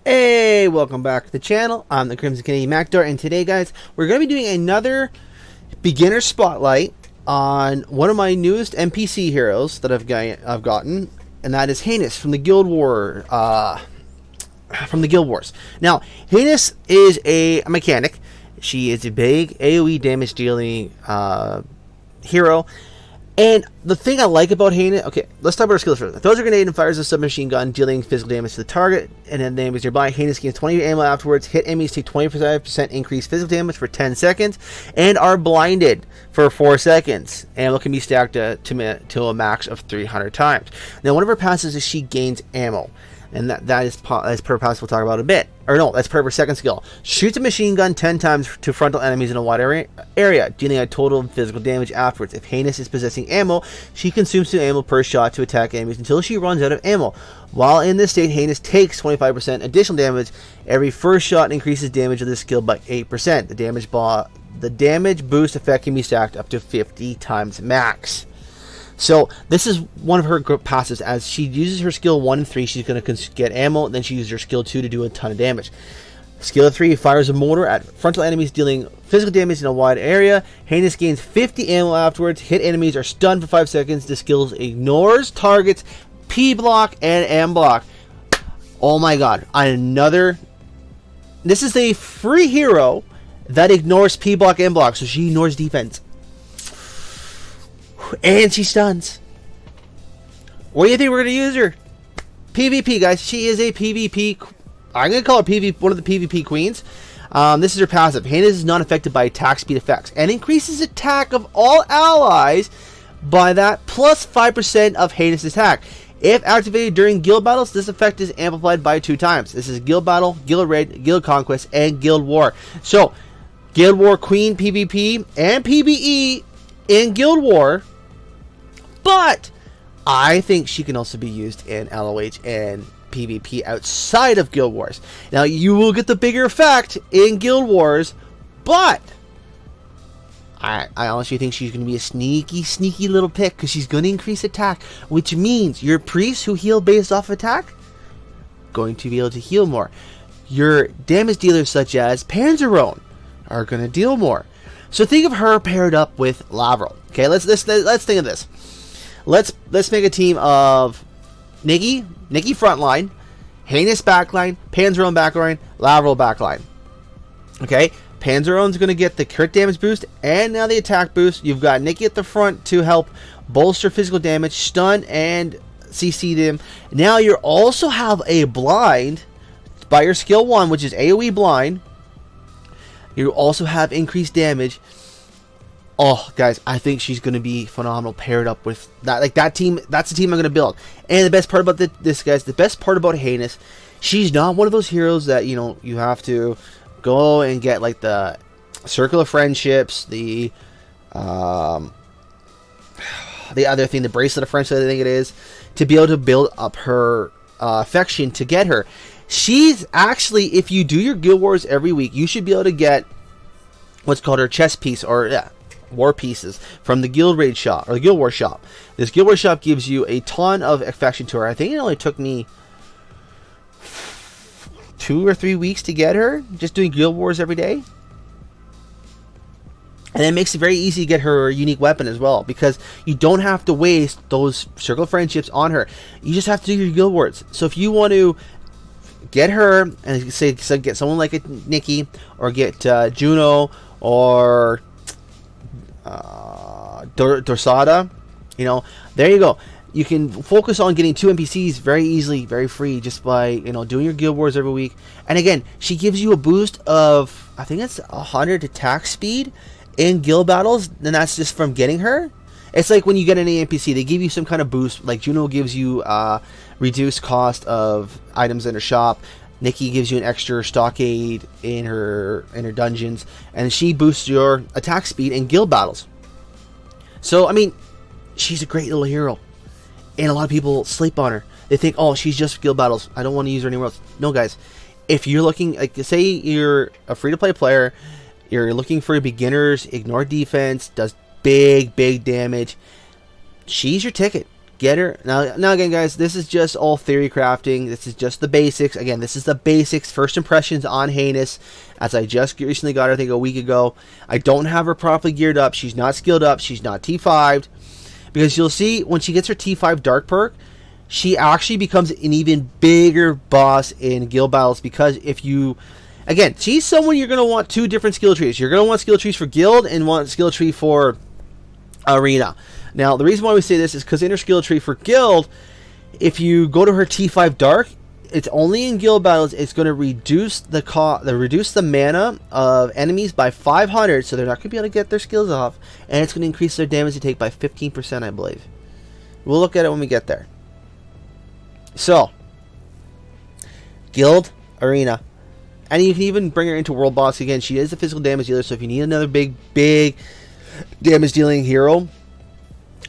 Hey, welcome back to the channel. I'm the Crimson Canadian Mactar, and today, guys, we're going to be doing another beginner spotlight on one of my newest NPC heroes that I've gotten, and that is Hanus from the Guild Wars. Now, Hanus is a mechanic. She is a big AoE damage dealing hero. And the thing I like about Hanus, okay, let's talk about her skills first. Throws a grenade and fires a submachine gun, dealing physical damage to the target, and then damage nearby. Hanus gains 20 ammo afterwards. Hit enemies take 25% increased physical damage for 10 seconds, and are blinded for 4 seconds. Ammo can be stacked to a max of 300 times. Now, one of her passes is she gains ammo. And that is per pass we'll talk about a bit. Or no, that's per second skill. Shoots a machine gun 10 times to frontal enemies in a wide area, dealing a total of physical damage afterwards. If Hanus is possessing ammo, she consumes 2 ammo per shot to attack enemies until she runs out of ammo. While in this state, Hanus takes 25% additional damage. Every first shot increases damage of this skill by 8%. The damage boost effect can be stacked up to 50 times max. So this is one of her passes. As she uses her skill 1 and 3, she's going to get ammo. Then she uses her skill 2 to do a ton of damage. Skill 3 fires a mortar at frontal enemies, dealing physical damage in a wide area. Hanus gains 50 ammo afterwards. Hit enemies are stunned for 5 seconds. The skill ignores targets, P block and M block. Oh my god. This is a free hero that ignores P block and M block. So she ignores defense. And she stuns. What do you think we're going to use her? PvP, guys. She is a PvP. I'm going to call her one of the PvP queens. This is her passive. Hanus is not affected by attack speed effects and increases attack of all allies by that plus 5% of Hanus' attack. If activated during guild battles, this effect is amplified by 2 times. This is guild battle, guild raid, guild conquest, and guild war. So, guild war queen PvP and PvE in guild war. But I think she can also be used in LOH and PvP outside of Guild Wars. Now, you will get the bigger effect in Guild Wars, but I honestly think she's going to be a sneaky little pick, because she's going to increase attack, which means your priests who heal based off attack going to be able to heal more. Your damage dealers such as Panzerone are going to deal more. So think of her paired up with Lavril. Okay, let's think of this. Let's make a team of Nikki frontline, Hanus backline, Panzerone backline, Lavril backline. Okay, Panzerone's going to get the crit damage boost and now the attack boost. You've got Nikki at the front to help bolster physical damage, stun, and CC them. Now you also have a blind by your skill 1, which is AoE blind. You also have increased damage. Oh, guys, I think she's going to be phenomenal paired up with that. Like, that team, that's the team I'm going to build. And the best part about this, guys, the best part about Hanus, she's not one of those heroes that, you know, you have to go and get, like, the Circle of Friendships, the other thing, the Bracelet of Friendship, I think it is, to be able to build up her affection to get her. She's actually, if you do your Guild Wars every week, you should be able to get what's called her chess piece, or, yeah, war pieces from the Guild Raid shop, or the Guild Wars shop. This Guild Wars shop gives you a ton of affection to her. I think it only took me 2 or 3 weeks to get her, just doing Guild Wars every day. And it makes it very easy to get her unique weapon as well, because you don't have to waste those Circle of Friendships on her. You just have to do your Guild Wars. So if you want to get her, and say get someone like a Nikki, or get Juno, or Dorsada, you know, there you go. You can focus on getting 2 NPCs very easily, very free, just by, you know, doing your Guild Wars every week. And again, she gives you a boost of, I think it's 100 attack speed in guild battles, and that's just from getting her. It's like when you get an NPC, they give you some kind of boost. Like Juno gives you reduced cost of items in her shop. Nikki gives you an extra stockade in her dungeons, and she boosts your attack speed in guild battles. So, I mean, she's a great little hero, and a lot of people sleep on her. They think, oh, she's just guild battles, I don't want to use her anywhere else. No, guys, if you're looking, like, say you're a free-to-play player, you're looking for beginners, ignore defense, does big damage, she's your ticket. get her. Now again, guys, this is just all theory crafting. This is just the basics. Again, this is the basics. First impressions on Hanus, as I just recently got her, I think a week ago. I don't have her properly geared up. She's not skilled up. She's not T5'd. Because you'll see, when she gets her T5 Dark perk, she actually becomes an even bigger boss in guild battles. Because if you... Again, she's someone you're going to want two different skill trees. You're going to want skill trees for guild and want skill tree for arena. Now, the reason why we say this is because in her skill tree for guild, if you go to her T5 Dark, it's only in guild battles. It's going to reduce the mana of enemies by 500, so they're not going to be able to get their skills off, and it's going to increase their damage they take by 15%, I believe. We'll look at it when we get there. So, guild, arena, and you can even bring her into world boss again. She is a physical damage dealer, so if you need another big damage dealing hero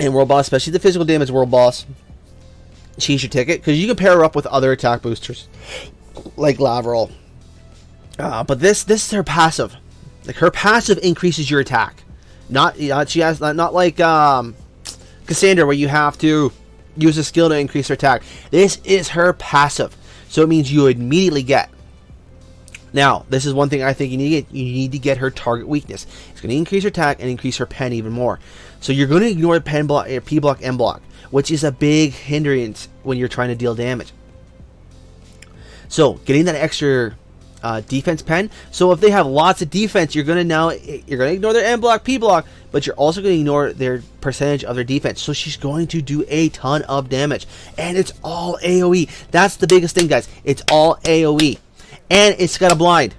and world boss, especially the physical damage world boss, she's your ticket, because you can pair her up with other attack boosters like Lavrel. But this is her passive. Like, her passive increases your attack. Not like Cassandra, where you have to use a skill to increase her attack. This is her passive, so it means you immediately get. Now, this is one thing I think you need to get. You need to get her target weakness. It's going to increase her attack and increase her pen even more. So you're going to ignore the pen block, P block, M block, which is a big hindrance when you're trying to deal damage. So getting that extra defense pen. So if they have lots of defense, you're going to ignore their M block, P block, but you're also going to ignore their percentage of their defense. So she's going to do a ton of damage, and it's all AOE. That's the biggest thing, guys. It's all AOE. And it's got a blind.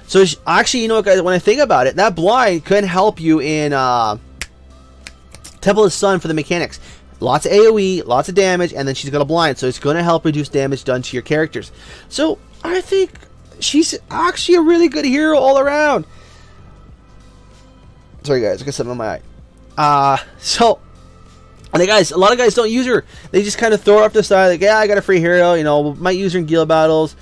So actually, you know what, guys, when I think about it, that blind could help you in Temple of the Sun for the mechanics. Lots of AoE, lots of damage, and then she's got a blind. So it's going to help reduce damage done to your characters. So I think she's actually a really good hero all around. Sorry, guys, I got something on my eye. And guys, a lot of guys don't use her. They just kind of throw her off to the side, like, yeah, I got a free hero, you know, might use her in guild battles.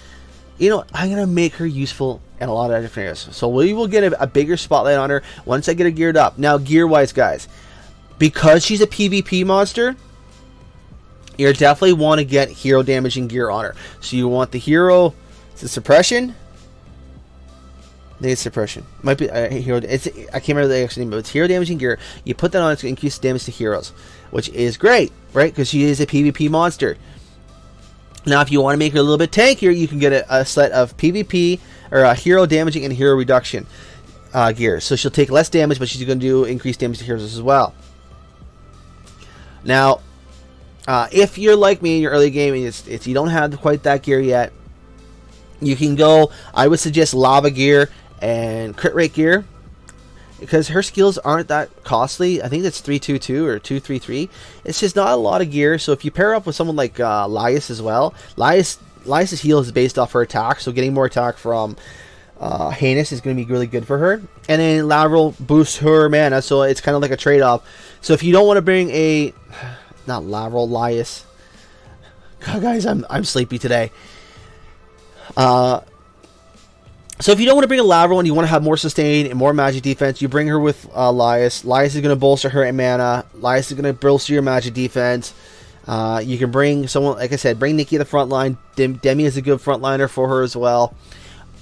You know, I'm going to make her useful in a lot of different areas. So we will get a bigger spotlight on her once I get her geared up. Now, gear-wise, guys, because she's a PvP monster, you definitely want to get hero damaging gear on her. So you want the hero, it's a suppression. I think it's suppression. Might be hero. I can't remember the actual name, but it's hero damaging gear. You put that on, it's going to increase damage to heroes, which is great, right? Because she is a PvP monster. Now, if you want to make her a little bit tankier, you can get a set of PvP or a hero damaging and hero reduction gear. So she'll take less damage, but she's going to do increased damage to heroes as well. Now, if you're like me in your early game and you don't have quite that gear yet, you can go. I would suggest lava gear and crit rate gear, because her skills aren't that costly. I think it's 322 or 233. It's just not a lot of gear. So if you pair up with someone like Lias as well, Lias's heal is based off her attack, so getting more attack from Hanus is going to be really good for her. And then Lavrel boosts her mana, so it's kind of like a trade-off. So if you don't want to bring not Lavrel, Lias. God, guys, I'm sleepy today. So if you don't want to bring a Lavrel and you want to have more sustain and more magic defense, you bring her with Lias. Lias is going to bolster her in mana. Lias is going to bolster your magic defense. You can bring someone, like I said, bring Nikki to the front line. Demi is a good frontliner for her as well.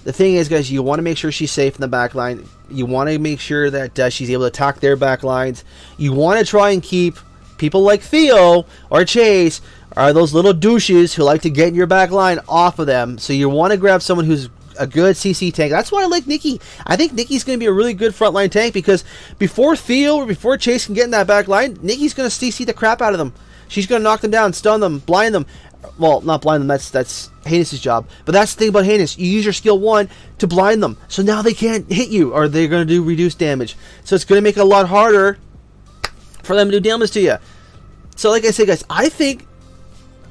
The thing is, guys, you want to make sure she's safe in the back line. You want to make sure that she's able to attack their back lines. You want to try and keep people like Theo or Chase, or those little douches who like to get in your back line, off of them. So you want to grab someone who's a good CC tank. That's why I like Nikki. I think Nikki's going to be a really good frontline tank, because before Theo or before Chase can get in that back line, Nikki's going to CC the crap out of them. She's going to knock them down, stun them, blind them. Well, not blind them, that's Hanus' job. But that's the thing about Hanus. You use your skill 1 to blind them. So now they can't hit you, or they're going to do reduced damage. So it's going to make it a lot harder for them to do damage to you. So like I said, guys, I think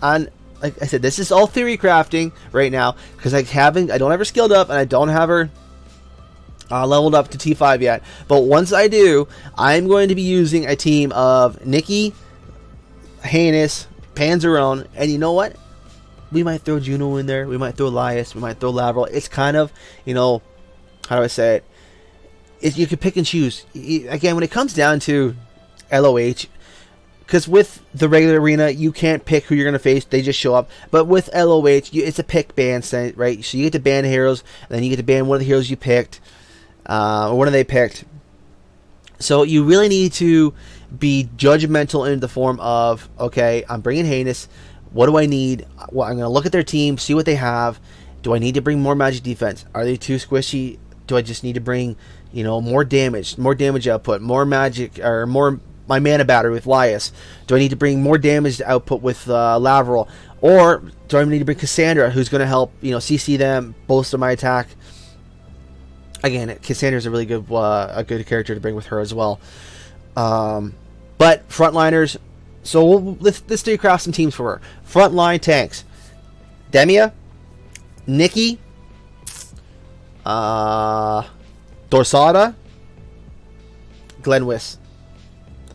like I said, this is all theory crafting right now, because I don't have her skilled up, and I don't have her leveled up to T5 yet. But once I do, I'm going to be using a team of Nikki, Hanus, Panzerone, and you know what? We might throw Juno in there. We might throw Lias. We might throw Lavrel. It's kind of, you know, how do I say it? You can pick and choose. Again, when it comes down to LOH, because with the regular arena, you can't pick who you're going to face. They just show up. But with LOH, it's a pick ban, right? So you get to ban heroes, and then you get to ban one of the heroes you picked, or one of they picked. So you really need to be judgmental in the form of, okay, I'm bringing Hanus. What do I need? Well, I'm going to look at their team, see what they have. Do I need to bring more magic defense? Are they too squishy? Do I just need to bring, more damage output, more magic, or more my mana battery with Lias? Do I need to bring more damage output with Lavrel? Or do I need to bring Cassandra, who's going to help, CC them, bolster my attack? Again, Cassandra's a really good character to bring with her as well. But frontliners, so let's do craft some teams for her. Frontline tanks: Demia, Nikki, Dorsada, Glenwis.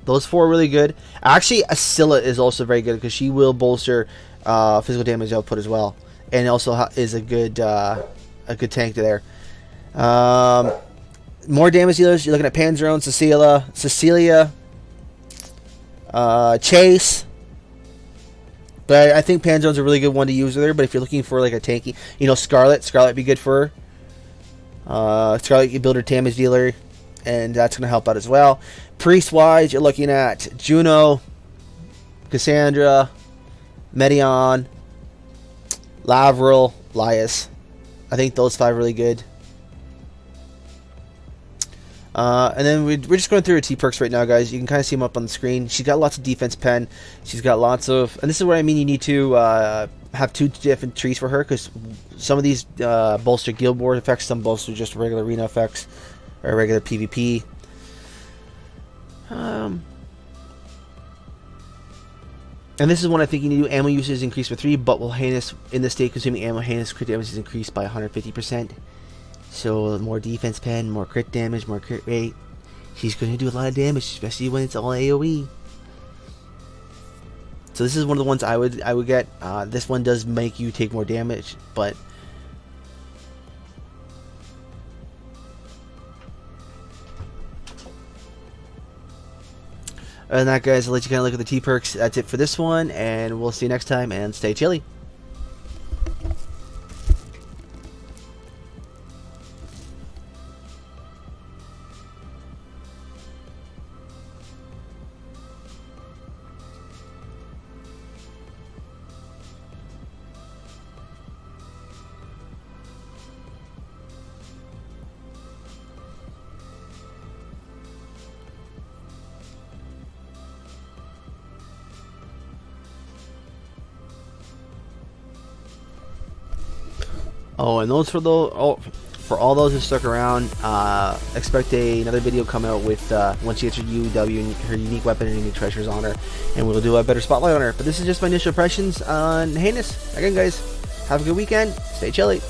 Those 4 are really good. Actually, Ascilla is also very good because she will bolster physical damage output as well, and also is a good tank there. More damage dealers. You're looking at Panzerone, Cecilia, Chase. But I think Panzerone's a really good one to use there. But if you're looking for like a tanky, Scarlet would be good for her. Scarlet, you build her damage dealer, and that's going to help out as well. Priest-wise, you're looking at Juno, Cassandra, Medion, Lavrel, Lias. I think those 5 are really good. And then we're just going through her T-perks right now, guys. You can kind of see them up on the screen. She's got lots of defense pen. She's got lots of... And this is what I mean. You need to have 2 different trees for her, because some of these bolster Guild Wars effects, some bolster just regular arena effects, or regular PvP. And this is one I think you need to do. Ammo usage is increased by 3, but will Hanus, in the state consuming ammo, Hanus crit damage is increased by 150%. So more defense pen, more crit damage, more crit rate. She's going to do a lot of damage, especially when it's all AoE. So this is one of the ones I would get. This one does make you take more damage, but other than that, guys, I'll let you kind of look at the T-perks. That's it for this one, and we'll see you next time, and stay chilly. Oh, and those for all those who stuck around, expect another video come out with once she gets her UW and her unique weapon and unique treasures on her, and we'll do a better spotlight on her. But this is just my initial impressions on Hanus. Again, guys, have a good weekend. Stay chilly.